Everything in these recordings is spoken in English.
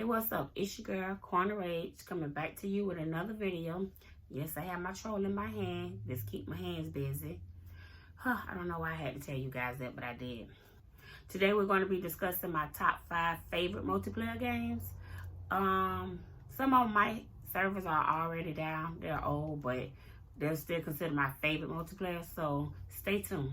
What's up? It's your girl, QuanaRAGE, coming back to you with another video. Yes, I have my troll in my hand. Just keep my hands busy. I don't know why I had to tell you guys that, but I did. Today we're going to be discussing my top 5 favorite multiplayer games. Some of my servers are already down. They're old, but they're still considered my favorite multiplayer, so stay tuned.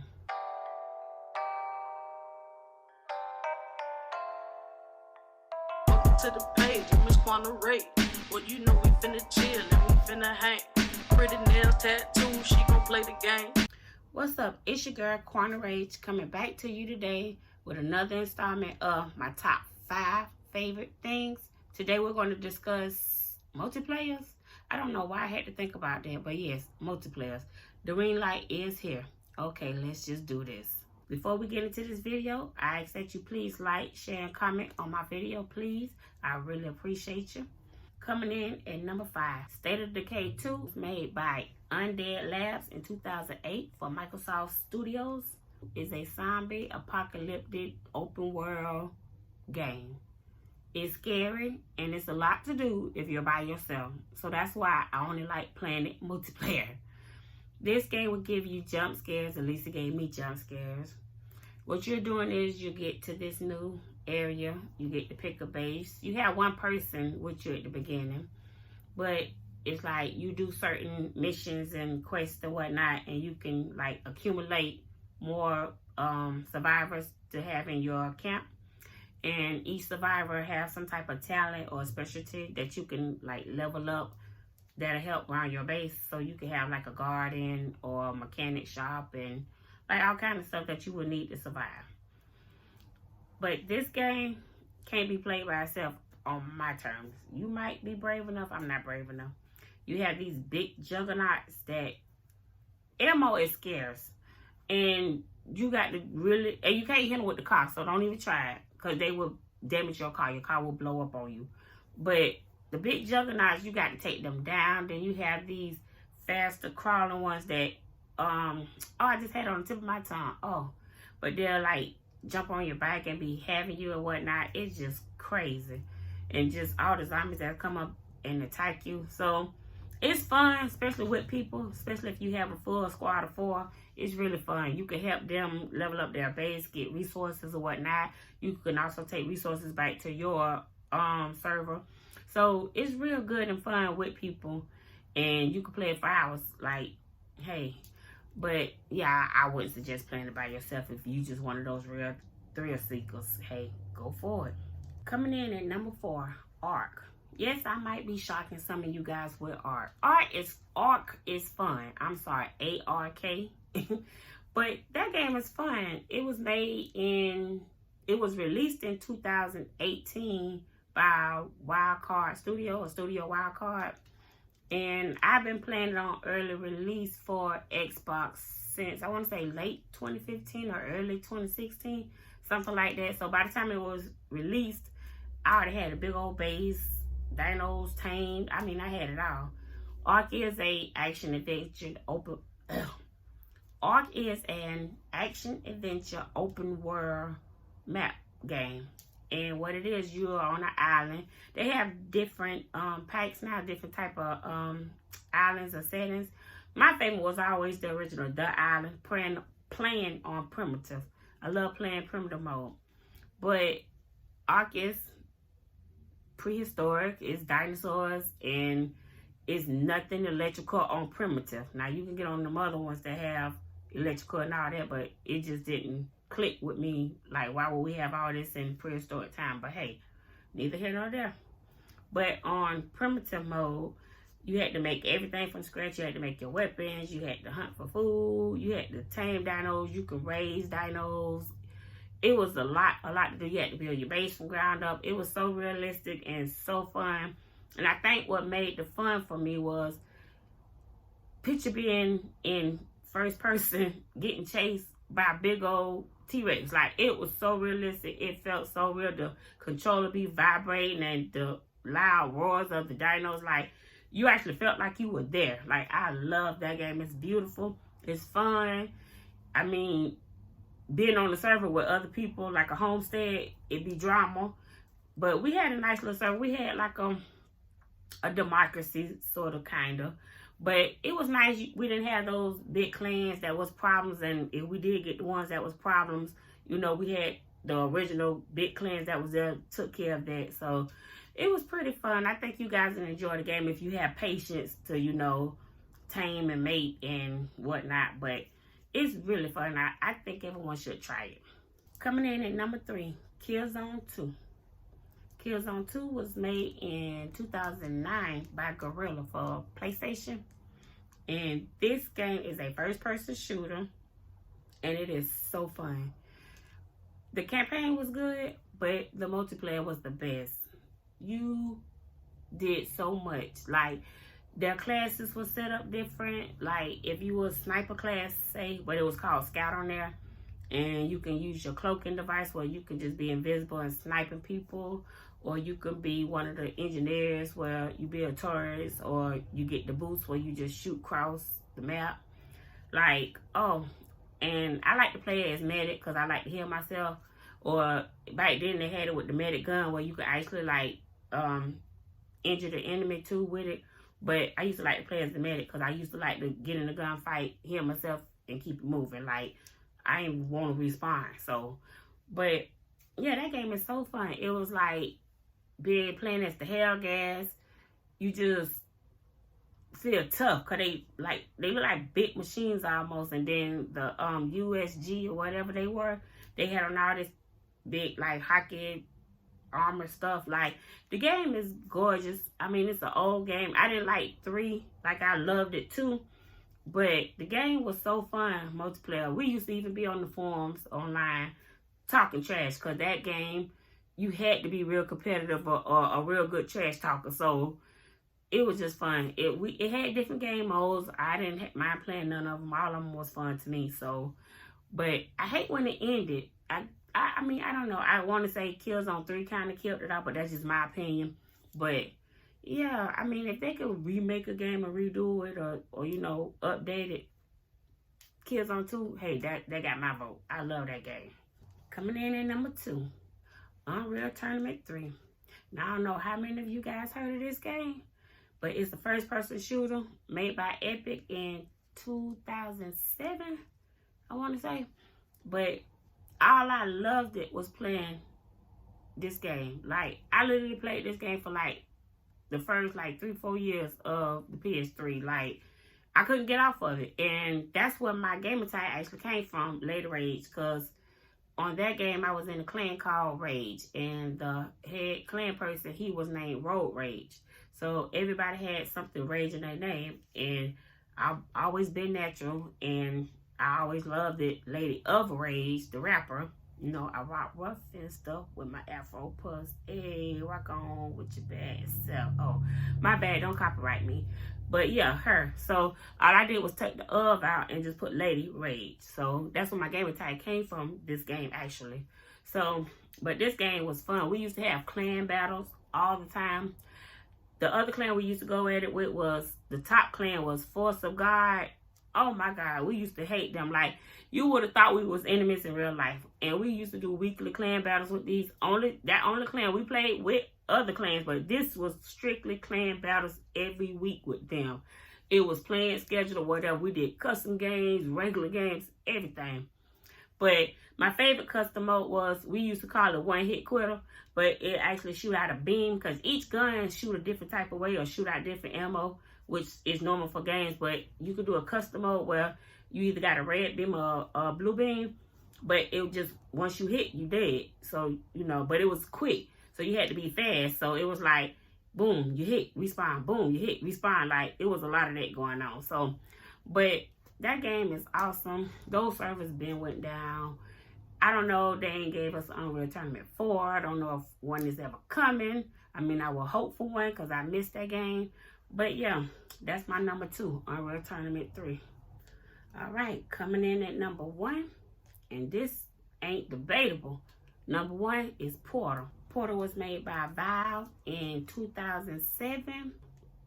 To the page, Miss QuanaRAGE. Well, you know we finna chill and we finna hang. Pretty nails, tattoos, she gon' play the game. What's up? It's your girl, QuanaRAGE, coming back to you today with another installment of my top 5 favorite things. Today we're going to discuss multiplayers. I don't know why I had to think about that, but yes, multiplayers. The ring light is here. Okay, let's just do this. Before we get into this video, I ask that you please like, share, and comment on my video, please. I really appreciate you. Coming in at number 5, State of Decay 2, made by Undead Labs in 2008 for Microsoft Studios, is a zombie apocalyptic open world game. It's scary and it's a lot to do if you're by yourself. So that's why I only like playing it multiplayer. This game will give you jump scares. At least it gave me jump scares. What you're doing is you get to this new area. You get to pick a base. You have one person with you at the beginning. But it's like you do certain missions and quests and whatnot. And you can like accumulate more survivors to have in your camp. And each survivor has some type of talent or specialty that you can like level up. That'll help around your base, so you can have like a garden or a mechanic shop and like all kind of stuff that you would need to survive. But this game can't be played by itself on my terms. You might be brave enough. I'm not brave enough. You have these big juggernauts that ammo is scarce, and you got to really, and you can't hit them with the car, so don't even try it because they will damage your car. Your car will blow up on you. But the big juggernauts, you got to take them down. Then you have these faster crawling ones that, I just had it on the tip of my tongue. But they'll like jump on your back and be having you and whatnot. It's just crazy. And just all the zombies that come up and attack you. So it's fun, especially with people, especially if you have a full squad of 4. It's really fun. You can help them level up their base, get resources or whatnot. You can also take resources back to your server. So it's real good and fun with people, and you can play it for hours. Like, hey, but yeah, I wouldn't suggest playing it by yourself if you just one of those real thrill seekers. Hey, go for it. Coming in at number 4, Ark. Yes, I might be shocking some of you guys with Ark. Ark is fun. I'm sorry, ARK. But that game is fun. It was released in 2018. by Studio Wildcard, and I've been playing it on early release for Xbox since I want to say late 2015 or early 2016, something like that. So by the time it was released, I already had a big old base, dinos tamed. I mean, I had it all. Ark is a action adventure Ark is an action adventure open world map game. And what it is, you're on an island. They have different packs now, different type of islands or settings. My favorite was always the original, The Island, playing on primitive. I love playing primitive mode. But Ark is prehistoric, it's dinosaurs, and it's nothing electrical on primitive. Now, you can get on them other ones that have electrical and all that, but it just didn't click with me. Like, why would we have all this in prehistoric time? But hey, neither here nor there. But on primitive mode, you had to make everything from scratch. You had to make your weapons. You had to hunt for food. You had to tame dinos. You could raise dinos. It was a lot to do. You had to build your base from ground up. It was so realistic and so fun. And I think what made the fun for me was picture being in first person, getting chased by a big old T-Rex. Like, it was so realistic. It felt so real. The controller be vibrating and the loud roars of the dinos. Like, you actually felt like you were there. Like, I love that game. It's beautiful. It's fun. I mean, being on the server with other people, like a homestead, it be drama. But we had a nice little server. We had like a democracy, sort of, kind of. But it was nice. We didn't have those big clans that was problems. And if we did get the ones that was problems, you know, we had the original big clans that was there, took care of that. So it was pretty fun. I think you guys will enjoy the game if you have patience to, you know, tame and mate and whatnot. But it's really fun. I think everyone should try it. Coming in at number 3, Killzone 2. Killzone 2 was made in 2009 by Gorilla for PlayStation. And this game is a first-person shooter. And it is so fun. The campaign was good, but the multiplayer was the best. You did so much. Like, their classes were set up different. Like, if you were a sniper class, say, but it was called Scout on there. And you can use your cloaking device where you can just be invisible and sniping people. Or you could be one of the engineers where you be a tourist. Or you get the boost where you just shoot across the map. Like, oh, and I like to play as medic because I like to heal myself. Or back then they had it with the medic gun where you could actually like injure the enemy too with it. But I used to like to play as the medic because I used to like to get in a gunfight, heal myself, and keep it moving. Like, I didn't want to respawn. So, but yeah, that game is so fun. It was like playing as the hell gas. You just feel tough because they look like big machines almost. And then the USG or whatever they were, they had on all this big like hockey armor stuff. Like, the game is gorgeous. I mean, it's an old game. I didn't like 3 like I loved it 2. But the game was so fun, multiplayer. We used to even be on the forums online talking trash because that game, you had to be real competitive or a real good trash talker. So it was just fun. It had different game modes. I didn't mind playing none of them. All of them was fun to me. So, but I hate when it ended. I mean, I don't know. I want to say Killzone 3 kind of killed it out, but that's just my opinion. But yeah, I mean, if they could remake a game or redo it or you know, update it, Killzone 2, hey, that got my vote. I love that game. Coming in at number 2, Unreal Tournament 3. Now, I don't know how many of you guys heard of this game, but it's a first-person shooter made by Epic in 2007, I want to say. But all I loved it was playing this game. Like, I literally played this game for like the first like 3-4 years of the PS3. Like, I couldn't get off of it. And that's where my gamer tag actually came from, later Rage. Because on that game, I was in a clan called Rage. And the head clan person, he was named Road Rage. So everybody had something Rage in their name. And I've always been natural. And I always loved it. Lady of Rage, the rapper. You know, I rock rough and stuff with my afro puss. Hey, rock on with your bad self. Oh, my bad. Don't copyright me. But yeah, her. So all I did was take the of out and just put Lady Rage. So that's where my gamer tag came from, this game actually. So, but this game was fun. We used to have clan battles all the time. The other clan we used to go at it with was, the top clan was Force of God. Oh my God, we used to hate them. Like, you would have thought we was enemies in real life. And we used to do weekly clan battles with these. That only clan we played with other clans, but this was strictly clan battles every week with them. It was playing schedule or whatever. We did custom games, regular games, everything. But my favorite custom mode was, we used to call it one hit quitter, but it actually shoot out a beam because each gun shoot a different type of way or shoot out different ammo, which is normal for games. But you could do a custom mode where you either got a red beam or a blue beam, but it just, once you hit, you dead. So, you know, but it was quick. So you had to be fast. So it was like, boom, you hit, respawn, boom, you hit, respawn. Like, it was a lot of that going on. So, but that game is awesome. Those servers been went down. I don't know, they ain't gave us Unreal Tournament 4. I don't know if one is ever coming. I mean, I will hope for one because I missed that game. But yeah, that's my number 2, Unreal Tournament 3. All right, coming in at number 1, and this ain't debatable. Number 1 is Portal. Portal was made by Valve in 2007.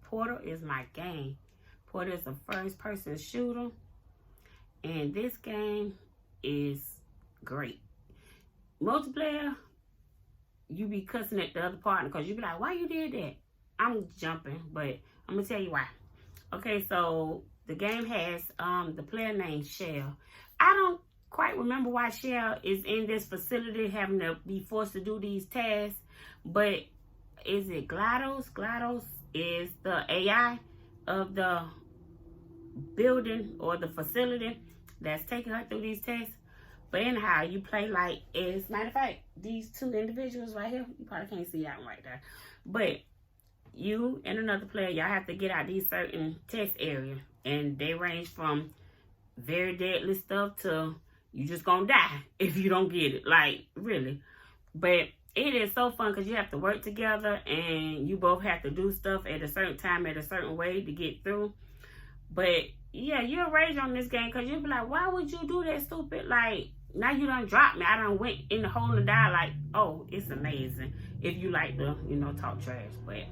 Portal is my game. Portal is a first-person shooter, and this game is great. Multiplayer, you be cussing at the other partner because you be like, why you did that? I'm jumping, but I'm going to tell you why. Okay, so the game has the player named Shell. I don't quite remember why Shell is in this facility having to be forced to do these tasks, but is it GLaDOS? GLaDOS is the AI of the building or the facility that's taking her through these tests. But anyhow, you play like, as matter of fact, these two individuals right here, you probably can't see that one right there, but you and another player, y'all have to get out these certain test areas, and they range from very deadly stuff to you just gonna die if you don't get it, like, really. But it is so fun because you have to work together and you both have to do stuff at a certain time, at a certain way to get through. But yeah, you'll rage on this game because you'll be like, why would you do that, stupid? Like, now you done dropped me. I done went in the hole and died. Like, oh, it's amazing if you like to, you know, talk trash. But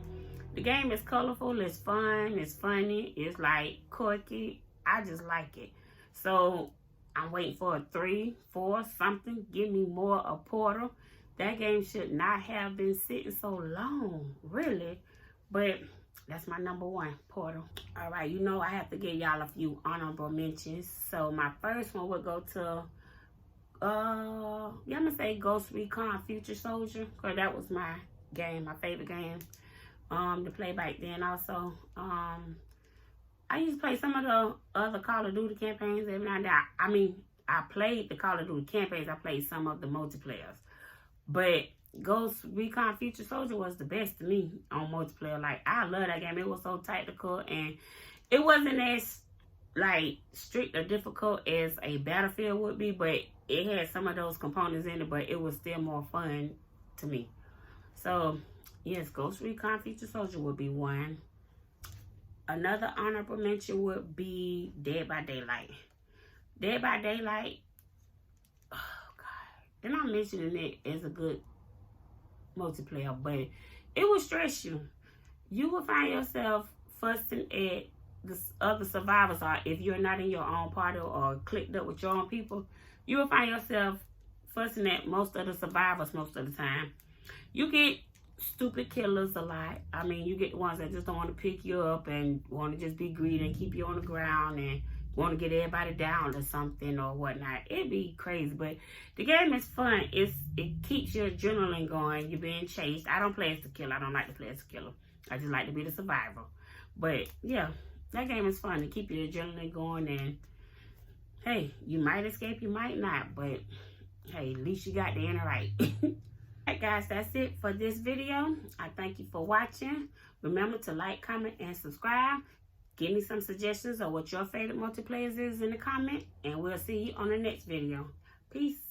the game is colorful, it's fun, it's funny, it's like quirky. I just like it. So I'm waiting for a 3, 4, something. Give me more of Portal. That game should not have been sitting so long, really. But that's my number 1, Portal. All right, you know I have to give y'all a few honorable mentions. So my first one would go to, I'm gonna say Ghost Recon Future Soldier, because that was my game, my favorite game to play back then. Also, I used to play some of the other Call of Duty campaigns every now and then. I mean, I played the Call of Duty campaigns. I played some of the multiplayers. But Ghost Recon Future Soldier was the best to me on multiplayer. Like, I love that game. It was so tactical, and it wasn't as, like, strict or difficult as a Battlefield would be, but it had some of those components in it, but it was still more fun to me. So, yes, Ghost Recon Future Soldier would be one. Another honorable mention would be Dead by Daylight. Dead by Daylight, oh God, they're not mentioning it as a good multiplayer, but it will stress you. You will find yourself fussing at the other survivors, or if you're not in your own party or clicked up with your own people, you will find yourself fussing at most of the survivors most of the time. You get stupid killers a lot. I mean, you get the ones that just don't want to pick you up and want to just be greedy and keep you on the ground and want to get everybody down or something or whatnot. It'd be crazy, but the game is fun. It keeps your adrenaline going. You're being chased. I don't play as the killer. I don't like to play as the killer. I just like to be the survivor. But yeah, that game is fun to keep your adrenaline going, and hey, you might escape, you might not, but hey, at least you got the inner right. Alright guys, that's it for this video. I thank you for watching. Remember to like, comment, and subscribe. Give me some suggestions of what your favorite multiplayers is in the comment, and we'll see you on the next video. Peace.